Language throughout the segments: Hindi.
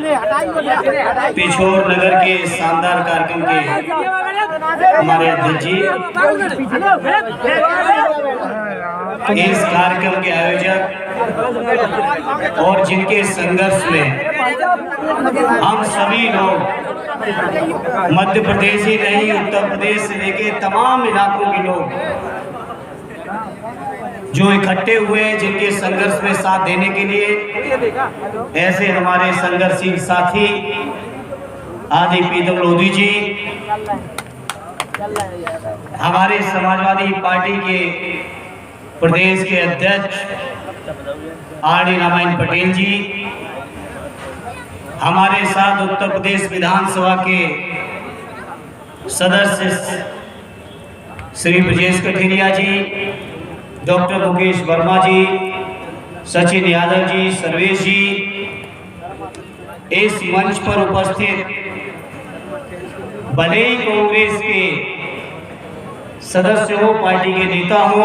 पिछोर नगर के शानदार कार्यक्रम के हमारे अध्यक्ष जी, इस कार्यक्रम के आयोजक और जिनके संघर्ष में हम सभी लोग मध्य प्रदेश ही नहीं, उत्तर प्रदेश से लेके तमाम इलाकों के लोग जो इकट्ठे हुए, जिनके संघर्ष में साथ देने के लिए, ऐसे हमारे संघर्षशील साथी आदि प्रीतम लोधी जी, हमारे समाजवादी पार्टी के प्रदेश के अध्यक्ष आरडी रामायण पटेल जी, हमारे साथ उत्तर प्रदेश विधानसभा के सदस्य श्री ब्रजेश कठेरिया जी, डॉक्टर मुकेश वर्मा जी, सचिन यादव जी, सर्वेश जी, इस मंच पर उपस्थित भले ही कांग्रेस के सदस्य हो, पार्टी के नेता हो,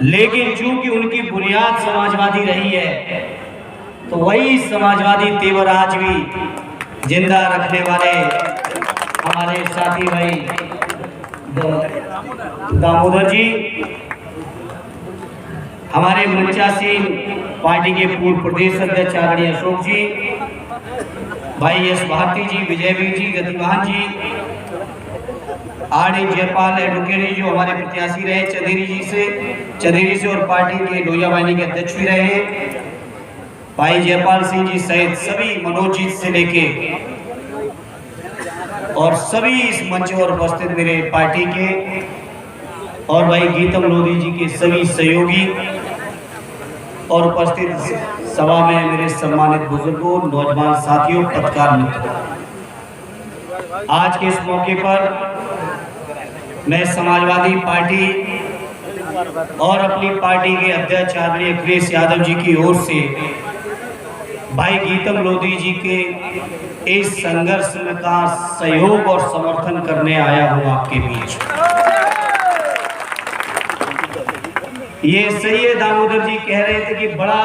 लेकिन चूंकि उनकी बुनियाद समाजवादी रही है तो वही समाजवादी तेवर आज भी जिंदा रखने वाले हमारे साथी भाई दामोदर जी, हमारे मंचासीन पार्टी के पूर्व प्रदेश अध्यक्ष आदरणीय अशोक जी, भाई एस भारती जी, विजयवीर जी, गतिवाहन जी, आरडी जयपाल एडवोकेट जो हमारे प्रत्याशी रहे चंदेरी से और पार्टी के लोहिया वाहिनी के अध्यक्ष भी रहे, भाई जयपाल सिंह जी सहित सभी, मनोज जी से लेके और सभी इस मंच पर उपस्थित मेरे पार्टी के और भाई गीतम लोधी जी के सभी सहयोगी और उपस्थित सभा में मेरे सम्मानित बुजुर्गों, नौजवान साथियों, पत्रकार मित्रों, आज के इस मौके पर मैं समाजवादी पार्टी और अपनी पार्टी के अध्यक्ष आदरणीय अखिलेश यादव जी की ओर से भाई गीतम लोधी जी के इस संघर्ष का सहयोग और समर्थन करने आया हूं आपके बीच। ये सही है, दामोदर जी कह रहे थे कि बड़ा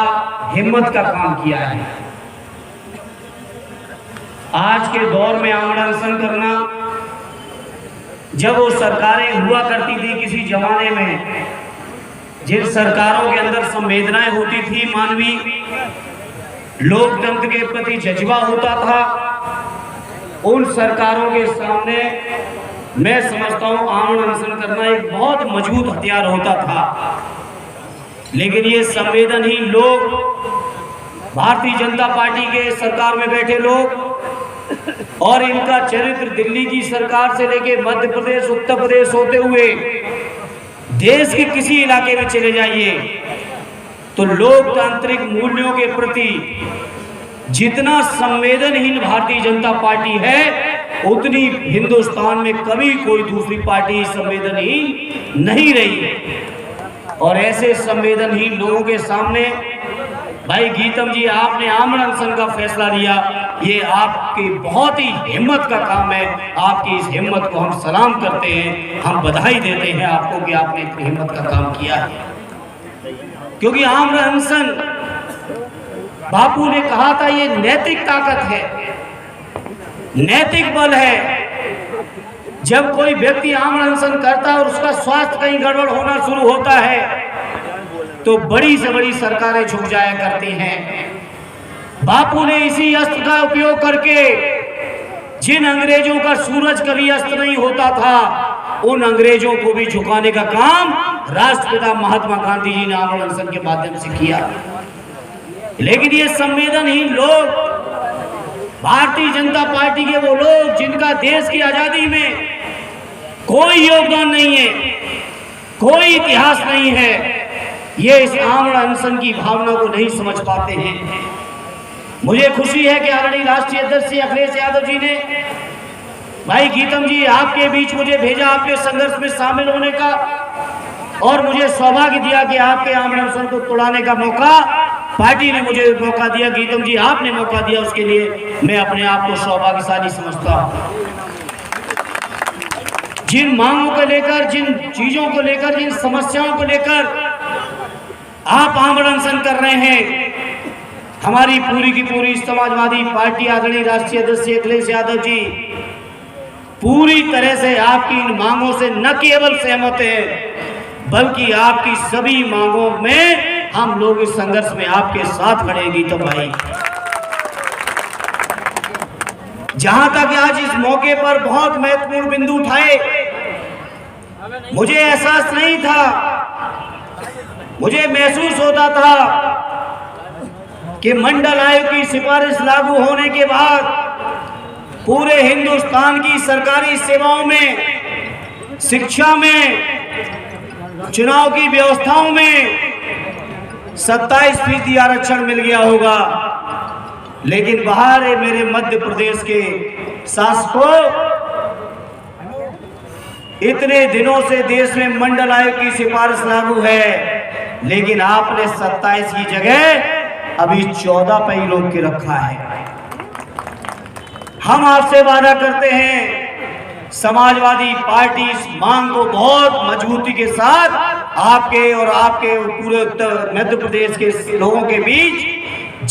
हिम्मत का काम किया है। आज के दौर में आमरण अनशन करना, जब वो सरकारें हुआ करती थी किसी जमाने में, जिन सरकारों के अंदर संवेदनाएं होती थी, मानवीय लोकतंत्र के प्रति जज्बा होता था, उन सरकारों के सामने मैं समझता हूं आमरण अनशन करना एक बहुत मजबूत हथियार होता था। लेकिन ये संवेदनहीन लोग, भारतीय जनता पार्टी के सरकार में बैठे लोग, और इनका चरित्र दिल्ली की सरकार से लेके मध्य प्रदेश, उत्तर प्रदेश होते हुए देश के किसी इलाके में चले जाइए तो लोकतांत्रिक मूल्यों के प्रति जितना संवेदनहीन भारतीय जनता पार्टी है, उतनी हिंदुस्तान में कभी कोई दूसरी पार्टी संवेदनहीन नहीं रही है। और ऐसे संवेदनहीन लोगों के सामने भाई गीतम जी, आपने आमरण अनशन का फैसला लिया, ये आपकी बहुत ही हिम्मत का काम है। आपकी इस हिम्मत को हम सलाम करते हैं, हम बधाई देते हैं आपको कि आपने इतनी हिम्मत का काम किया है। क्योंकि आमरण अनशन, बापू ने कहा था, ये नैतिक ताकत है, नैतिक बल है। जब कोई व्यक्ति आमरण अनशन करता है और उसका स्वास्थ्य कहीं गड़बड़ होना शुरू होता है तो बड़ी से बड़ी सरकारें झुक जाया करती हैं। बापू ने इसी अस्त्र का उपयोग करके, जिन अंग्रेजों का सूरज कभी अस्त नहीं होता था, उन अंग्रेजों को भी झुकाने का काम राष्ट्रपिता महात्मा गांधी जी ने आमरण अनशन के माध्यम से किया। लेकिन ये संवेदनहीन लोग, भारतीय जनता पार्टी के वो लोग जिनका देश की आजादी में कोई योगदान नहीं है, कोई इतिहास नहीं है, ये इस आमरण अनशन की भावना को नहीं समझ पाते हैं। मुझे खुशी है कि आदरणीय राष्ट्रीय अध्यक्ष श्री अखिलेश यादव जी ने, भाई गीतम जी, आपके बीच मुझे भेजा आपके संघर्ष में शामिल होने का, और मुझे सौभाग्य दिया कि आपके आमरण अनशन को तोड़ाने का मौका पार्टी ने मुझे मौका दिया। गीतम जी, आपने मौका दिया, उसके लिए मैं अपने आप को सौभाग्यशाली समझता हूं। जिन मांगों को लेकर, जिन चीजों को लेकर, जिन समस्याओं को लेकर आप आमरण अनशन कर रहे हैं, हमारी पूरी की पूरी समाजवादी पार्टी आदरणीय राष्ट्रीय अध्यक्ष अखिलेश यादव जी पूरी तरह से आपकी इन मांगों से न केवल सहमत है, बल्कि आपकी सभी मांगों में हम लोग इस संघर्ष में आपके साथ खड़ेगी। तो भाई जहां तक आज इस मौके पर बहुत महत्वपूर्ण बिंदु उठाए, मुझे एहसास नहीं था, मुझे महसूस होता था कि मंडल आयोग की सिफारिश लागू होने के बाद पूरे हिंदुस्तान की सरकारी सेवाओं में, शिक्षा में, चुनाव की व्यवस्थाओं में 27% आरक्षण मिल गया होगा। लेकिन बाहर है मेरे मध्य प्रदेश के शासकों, इतने दिनों से देश में मंडल आयोग की सिफारिश लागू है, लेकिन आपने 27 की जगह अभी 14 पर ही रोक के रखा है। हम आपसे वादा करते हैं, समाजवादी पार्टी इस मांग को बहुत मजबूती के साथ आपके और आपके पूरे उत्तर मध्य प्रदेश के लोगों के बीच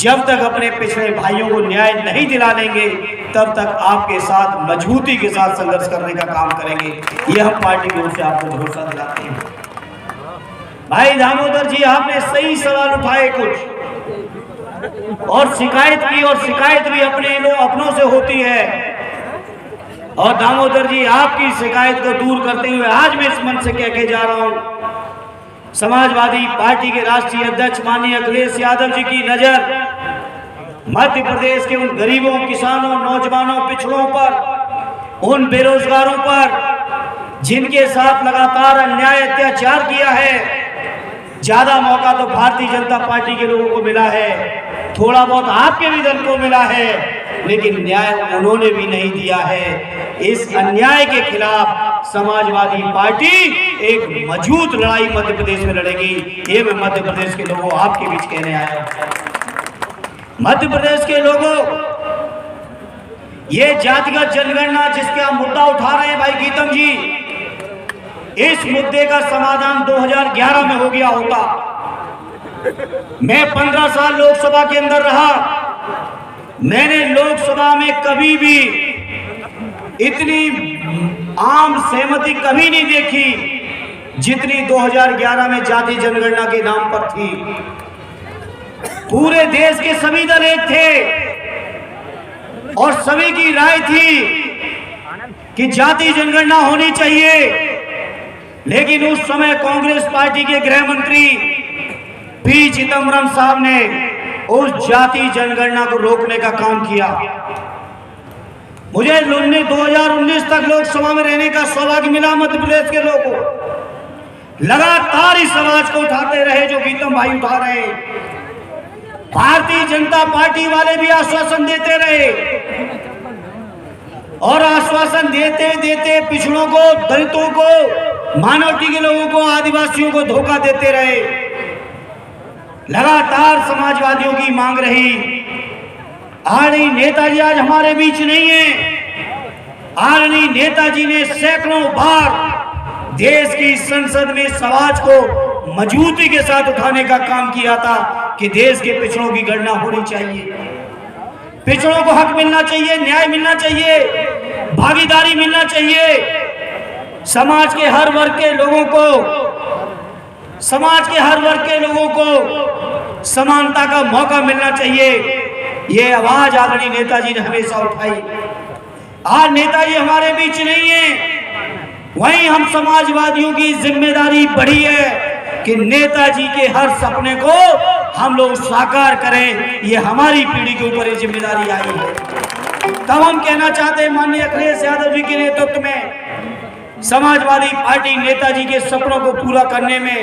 जब तक अपने पिछड़े भाइयों को न्याय नहीं दिला लेंगे, तब तक आपके साथ मजबूती के साथ संघर्ष करने का काम करेंगे। ये हम पार्टी की ओर से आपको भरोसा दिलाते हैं। भाई दामोदर जी, आपने सही सवाल उठाए कुछ और शिकायत की, और शिकायत भी अपनों से होती है। और दामोदर जी, आपकी शिकायत को दूर करते हुए आज मैं इस मंच से कह के जा रहा हूं, समाजवादी पार्टी के राष्ट्रीय अध्यक्ष माननीय अखिलेश यादव जी की नजर मध्य प्रदेश के उन गरीबों, किसानों, नौजवानों, पिछड़ों पर, उन बेरोजगारों पर जिनके साथ लगातार अन्याय अत्याचार किया है। ज्यादा मौका तो भारतीय जनता पार्टी के लोगों को मिला है, थोड़ा बहुत आपके भी दल को मिला है, लेकिन न्याय उन्होंने भी नहीं दिया है। इस अन्याय के खिलाफ समाजवादी पार्टी एक मजबूत लड़ाई मध्य प्रदेश में लड़ेगी। ये मैं मध्य प्रदेश के लोगों आपके बीच कहने आया हूं। मध्य प्रदेश के लोगों, ये जातिगत जनगणना जिसके आप मुद्दा उठा रहे हैं भाई गीतम जी, इस मुद्दे का समाधान 2011 में हो गया होता। मैं 15 साल लोकसभा के अंदर रहा, मैंने लोकसभा में कभी भी इतनी आम सहमति कभी नहीं देखी जितनी 2011 में जाति जनगणना के नाम पर थी। पूरे देश के सभी दल एक थे और सभी की राय थी कि जाति जनगणना होनी चाहिए, लेकिन उस समय कांग्रेस पार्टी के गृह मंत्री पी चिदम्बरम साहब ने उस जाति जनगणना को रोकने का काम किया। मुझे 2019 तक लोकसभा में रहने का सौभाग्य मिला। मध्य प्रदेश के लोगों लगातार इस समाज को उठाते रहे जो गीतम भाई उठा रहे हैं। भारतीय जनता पार्टी वाले भी आश्वासन देते रहे और आश्वासन देते देते पिछड़ों को, दलितों को, माइनॉरिटी के लोगों को, आदिवासियों को धोखा देते रहे। लगातार समाजवादियों की मांग रही। आदरणीय नेताजी आज हमारे बीच नहीं है। आदरणीय नेताजी ने सैकड़ों बार देश की संसद में समाज को मजबूती के साथ उठाने का काम किया था कि देश के पिछड़ों की गणना होनी चाहिए, पिछड़ों को हक मिलना चाहिए, न्याय मिलना चाहिए, भागीदारी मिलना चाहिए। समाज के हर वर्ग के लोगों को समानता का मौका मिलना चाहिए। ये आवाज आदरणीय नेताजी ने हमेशा उठाई। आज नेताजी हमारे बीच नहीं है, वहीं हम समाजवादियों की जिम्मेदारी बढ़ी है कि नेताजी के हर सपने को हम लोग साकार करें। ये हमारी पीढ़ी के ऊपर ये जिम्मेदारी आई है। तब हम कहना चाहते हैं, माननीय अखिलेश यादव जी के नेतृत्व में समाजवादी पार्टी नेताजी के सपनों को पूरा करने में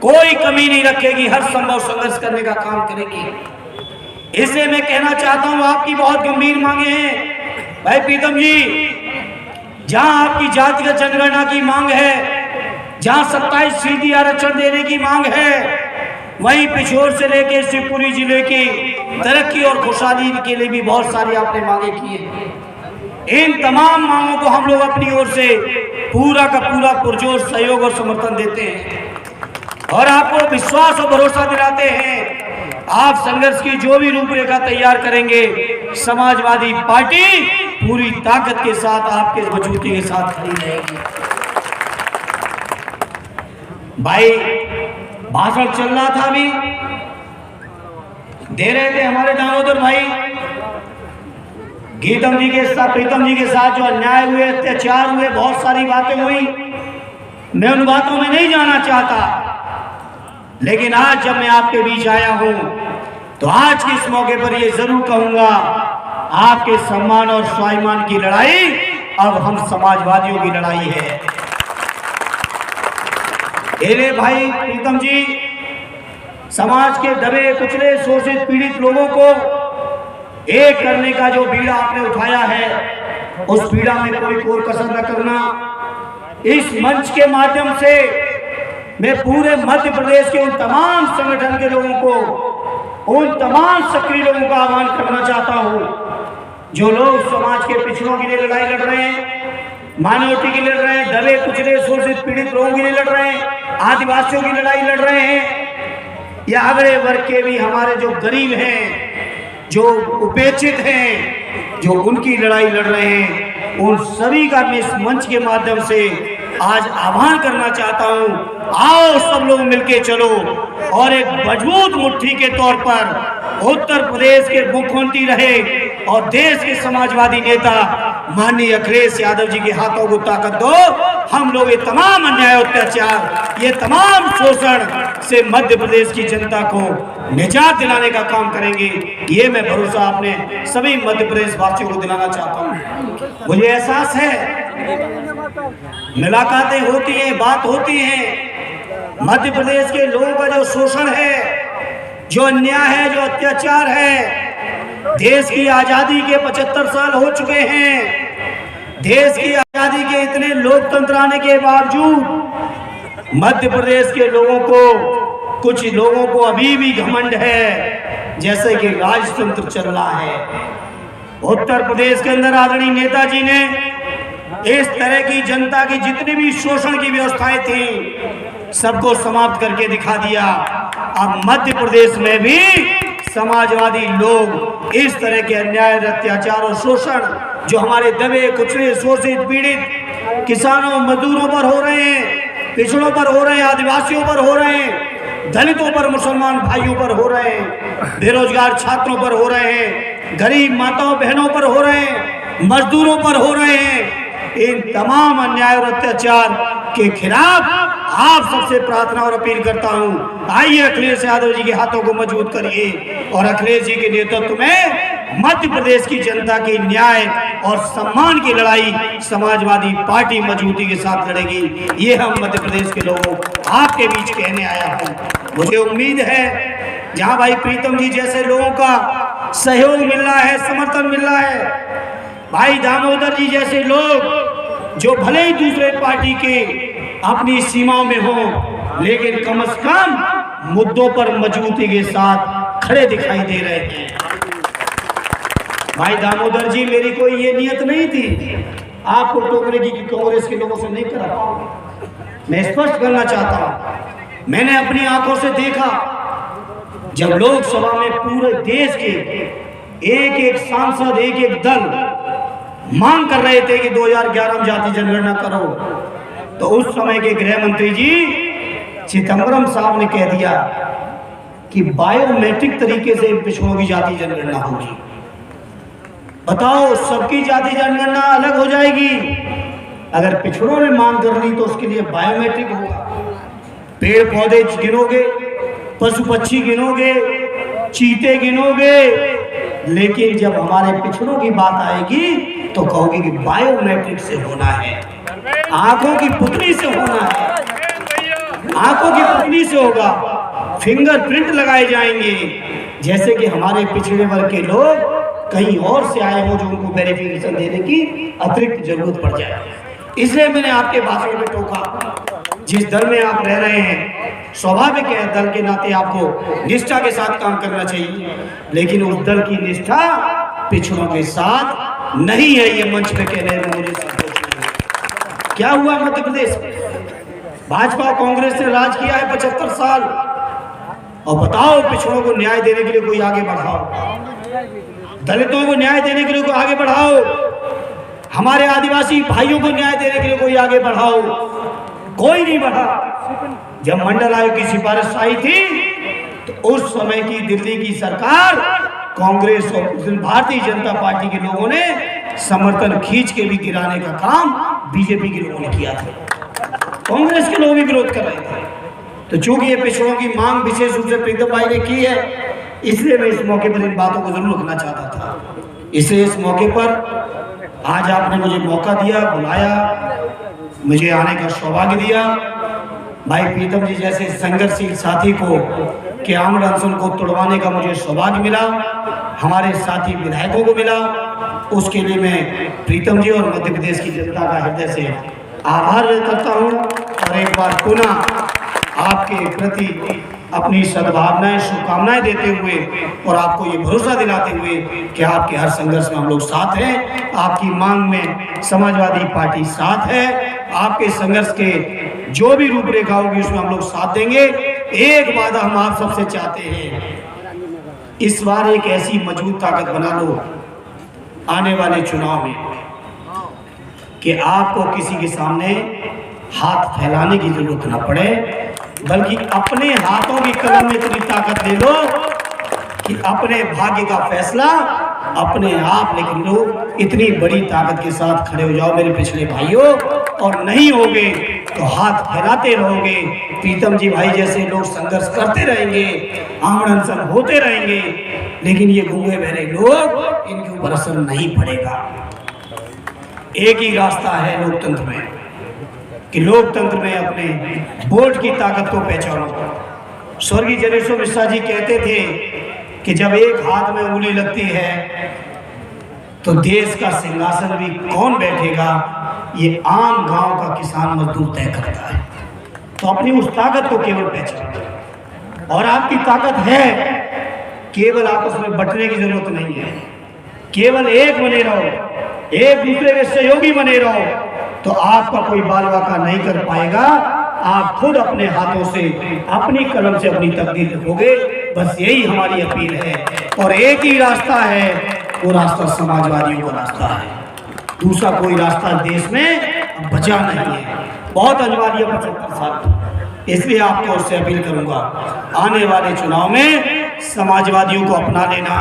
कोई कमी नहीं रखेगी, हर संभव संघर्ष करने का काम करेगी। इसलिए मैं कहना चाहता हूं, आपकी बहुत गंभीर मांगे हैं भाई प्रीतम जी। जहां आपकी जातिगत जनगणना की मांग है, जहां 27% आरक्षण देने की मांग है, वहीं पिछोर से लेकर शिवपुरी जिले की तरक्की और खुशहाली के लिए भी बहुत सारी आपने मांगे की है। इन तमाम मांगों को हम लोग अपनी ओर से पूरा का पूरा पुरजोर सहयोग और समर्थन देते हैं और आपको विश्वास और भरोसा दिलाते हैं। आप संघर्ष की जो भी रूपरेखा तैयार करेंगे, समाजवादी पार्टी पूरी ताकत के साथ आपके मजबूती के साथ खड़ी रहेगी। भाई भाषण चल रहा था, अभी दे रहे थे हमारे दामोदर भाई, गीतम जी के साथ, प्रीतम जी के साथ जो अन्याय हुए, अत्याचार हुए, बहुत सारी बातें हुई। मैं उन बातों में नहीं जाना चाहता, लेकिन आज जब मैं आपके बीच आया हूं तो आज के इस मौके पर यह जरूर कहूंगा, आपके सम्मान और स्वाभिमान की लड़ाई अब हम समाजवादियों की लड़ाई है। मेरे भाई प्रीतम जी, समाज के दबे कुचले शोषित पीड़ित लोगों को एक करने का जो बीड़ा आपने उठाया है, उस बीड़ा में कोई कोर कसर न करना। इस मंच के माध्यम से मैं पूरे मध्य प्रदेश के उन तमाम संगठन के लोगों को, उन तमाम सक्रिय लोगों का आह्वान करना चाहता हूं जो लोग समाज के पिछड़ों के लिए लड़ाई लड़ रहे हैं, माइनॉरिटी के लिए लड़ रहे हैं, दबे कुचले शोषित पीड़ित लोगों के लिए लड़ रहे हैं, आदिवासियों की लड़ाई लड़ रहे हैं, या अगले वर्ग के भी हमारे जो गरीब हैं, जो उपेक्षित हैं, जो उनकी लड़ाई लड़ रहे हैं, उन सभी का मैं इस मंच के माध्यम से आज आह्वान करना चाहता हूं। आओ सब लोग मिलके चलो और एक मजबूत मुट्ठी के तौर पर उत्तर प्रदेश के मुख्यमंत्री रहे और देश के समाजवादी नेता माननीय अखिलेश यादव जी के हाथों को ताकत दो। हम लोग ये तमाम अन्याय, अत्याचार, ये तमाम शोषण से मध्य प्रदेश की जनता को निजात दिलाने का काम करेंगे। ये मैं भरोसा अपने सभी मध्य प्रदेश वासियों को दिलाना चाहता हूँ। मुझे एहसास है, मुलाकातें होती हैं, बात होती है, मध्य प्रदेश के लोगों का जो शोषण है, जो अन्याय है, जो अत्याचार है, देश की आजादी के 75 साल हो चुके हैं, देश की आजादी के इतने लोकतंत्र आने के बावजूद मध्य प्रदेश के लोगों को, कुछ लोगों को अभी भी घमंड है जैसे कि राजतंत्र चल रहा है। उत्तर प्रदेश के अंदर आदरणीय नेताजी ने इस तरह की जनता की जितनी भी शोषण की व्यवस्थाएं थी सबको समाप्त करके दिखा दिया। अब मध्य प्रदेश में भी समाजवादी लोग इस तरह के अन्याय, अत्याचार और शोषण जो हमारे दबे कुचले शोषित पीड़ित किसानों, मजदूरों पर हो रहे हैं, पिछड़ों पर हो रहे हैं, आदिवासियों पर हो रहे हैं, दलितों पर, मुसलमान भाइयों पर हो रहे हैं, बेरोजगार छात्रों पर हो रहे हैं, गरीब माताओं बहनों पर हो रहे हैं, मजदूरों पर हो रहे हैं। इन तमाम अन्याय और अत्याचार के खिलाफ आप सबसे प्रार्थना और अपील करता हूं, आइए अखिलेश यादव जी के हाथों को मजबूत करिए और अखिलेश जी के नेतृत्व में मध्य प्रदेश की जनता की न्याय और सम्मान की लड़ाई समाजवादी पार्टी मजबूती के साथ लड़ेगी। ये हम मध्य प्रदेश के लोगों आपके बीच कहने आया हूं। मुझे उम्मीद है जहां भाई प्रीतम जी जैसे लोगों का सहयोग मिल रहा है, समर्थन मिल रहा है, भाई दामोदर जी जैसे लोग जो भले ही दूसरे पार्टी के अपनी सीमाओं में हो, लेकिन कम से कम मुद्दों पर मजबूती के साथ खड़े दिखाई दे रहे हैं। भाई दामोदर जी, मेरी कोई ये नियत नहीं थी आपको टोकने की कि कांग्रेस के लोगों से नहीं करा पाऊंगा। मैं स्पष्ट करना चाहता हूं, मैंने अपनी आंखों से देखा जब लोकसभा में पूरे देश के एक एक सांसद, एक एक दल मांग कर रहे थे कि 2011 में जाति जनगणना करो, तो उस समय के गृह मंत्री जी चिदम्बरम साहब ने कह दिया कि बायोमेट्रिक तरीके से पिछड़ों की जाति जनगणना होगी। बताओ, सबकी जाति जनगणना अलग हो जाएगी, अगर पिछड़ों ने मांग कर ली तो उसके लिए बायोमेट्रिक होगा। पेड़ पौधे गिनोगे, पशु पक्षी गिनोगे, चीते गिनोगे, लेकिन जब हमारे पिछड़ों की बात आएगी तो कहोगे कि बायोमेट्रिक से होना है, आंखों की पुतली से होना है, आंखों की पुतली से होगा, फिंगरप्रिंट लगाए जाएंगे, जैसे कि हमारे पिछड़े वर्ग के लोग कहीं और से आए हो जो उनको वेरिफिकेशन देने की अतिरिक्त जरूरत पड़ जाए। इसलिए मैंने आपके भाषण में टोका, जिस दल में आप रह रहे हैं स्वाभाविक है दल के नाते आपको निष्ठा के साथ काम करना चाहिए, लेकिन उस दल की निष्ठा पिछड़ों के साथ नहीं है। ये मंच पे कहने में मुझे संतोष नहीं। क्या हुआ मध्य प्रदेश में? भाजपा कांग्रेस ने राज किया है 75 साल, और बताओ पिछड़ों को न्याय देने के लिए कोई आगे बढ़ाओ, दलितों को न्याय देने के लिए कोई आगे बढ़ाओ, हमारे आदिवासी भाइयों को न्याय देने के लिए कोई आगे बढ़ाओ। कोई नहीं बढ़ा। जब मंडल आयोग की सिफारिश आई थी तो उस समय की दिल्ली की सरकार, कांग्रेस और भारतीय जनता पार्टी के लोगों ने समर्थन खींच के भी गिराने का काम बीजेपी के लोगों ने किया था। कांग्रेस के लोग भी विरोध कर रहे थे। तो चूंकि ये पिछड़ों की मांग विशेष रूप से प्रीतम भाई ने की है, इसलिए मैं इस मौके पर इन बातों को जरूर रखना चाहता था। इसलिए इस मौके पर आज आपने मुझे मौका दिया, बुलाया, मुझे आने का सौभाग्य दिया। भाई प्रीतम जी जैसे संघर्षशील साथी को के आमरण अनशन को तोड़वाने का मुझे सौभाग्य मिला, हमारे साथी विधायकों को मिला। उसके लिए मैं प्रीतम जी और मध्य प्रदेश की जनता का हृदय से आभार व्यक्त करता हूँ और एक बार पुनः आपके प्रति अपनी सद्भावनाएं, शुभकामनाएं देते हुए और आपको ये भरोसा दिलाते हुए कि आपके हर संघर्ष में हम लोग साथ हैं, आपकी मांग में समाजवादी पार्टी साथ है, आपके संघर्ष के जो भी रूपरेखा होगी उसमें हम लोग साथ देंगे। एक वादा हम आप सबसे चाहते हैं, इस बार एक ऐसी मजबूत ताकत बना लो आने वाले चुनाव में कि आपको किसी के सामने हाथ फैलाने की जरूरत न पड़े, बल्कि अपने हाथों की कलम में इतनी ताकत ले लो कि अपने भाग्य का फैसला अपने आप लिख लो। इतनी बड़ी ताकत के साथ खड़े हो जाओ मेरे पिछले भाइयों, और नहीं होगे तो हाथ फैलाते रहोगे। प्रीतम जी भाई जैसे लोग संघर्ष करते रहेंगे, आमरण अनशन होते रहेंगे, लेकिन ये गूंगे बहरे लोग, इनके ऊपर असर नहीं पड़ेगा। एक ही रास्ता है लोकतंत्र में कि लोकतंत्र में अपने वोट की ताकत को पहचानो। स्वर्गीय जनेश्वर मिश्रा जी कहते थे कि जब एक हाथ में उंगली लगती है तो देश का सिंहासन भी कौन बैठेगा, ये आम गांव का किसान मजदूर तय करता है। तो अपनी उस ताकत को केवल पहचानो, और आपकी ताकत है, केवल आपस में बंटने की जरूरत नहीं है। केवल एक बने रहो, एक दूसरे के सहयोगी बने रहो, तो आपका कोई बाल वाका नहीं कर पाएगा। आप खुद अपने हाथों से, अपनी कलम से अपनी तकदीर लिखोगे। बस यही हमारी अपील है, और एक ही रास्ता है, वो रास्ता समाजवादियों का रास्ता है। दूसरा कोई रास्ता देश में बचा नहीं है। बहुत अनिवार्य 75 साल। इसलिए आपको उससे अपील करूंगा, आने वाले चुनाव में समाजवादियों को अपना लेना,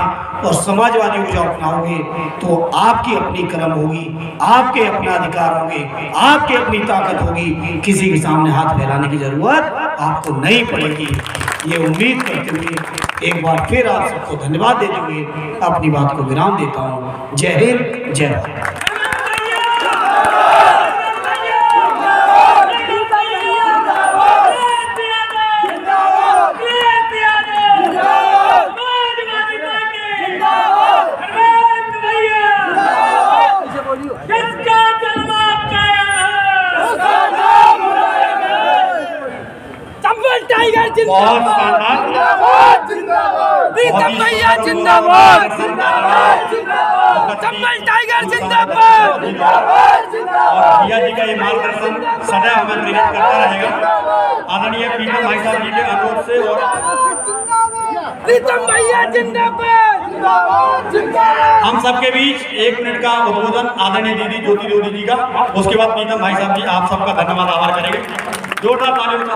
और समाजवादियों को जो अपनाओगे तो आपकी अपनी कलम होगी, आपके अपने अधिकार होंगे, आपकी अपनी ताकत होगी। किसी के सामने हाथ फैलाने की जरूरत आपको नहीं पड़ेगी। ये उम्मीद करते हुए एक बार फिर आप सबको धन्यवाद देते हुए अपनी बात को विराम देता हूँ। जय हिंद, जय भारत। बहुत शानदार, प्रीतम भैया जिंदाबाद, चंबल टाइगर जिंदाबाद। भैया जी का ये मार्गदर्शन सदैव हमें प्रेरित करता रहेगा। आदरणीय प्रीतम भाई साहब जी के अनुरोध से, और प्रीतम भैया जिंदाबाद। हम सबके बीच 1 मिनट का उद्बोधन आदरणीय दीदी ज्योति रोधी जी का, उसके बाद प्रीतम भाई साहब जी आप सबका धन्यवाद आभार करेंगे। जोरदार तालियों का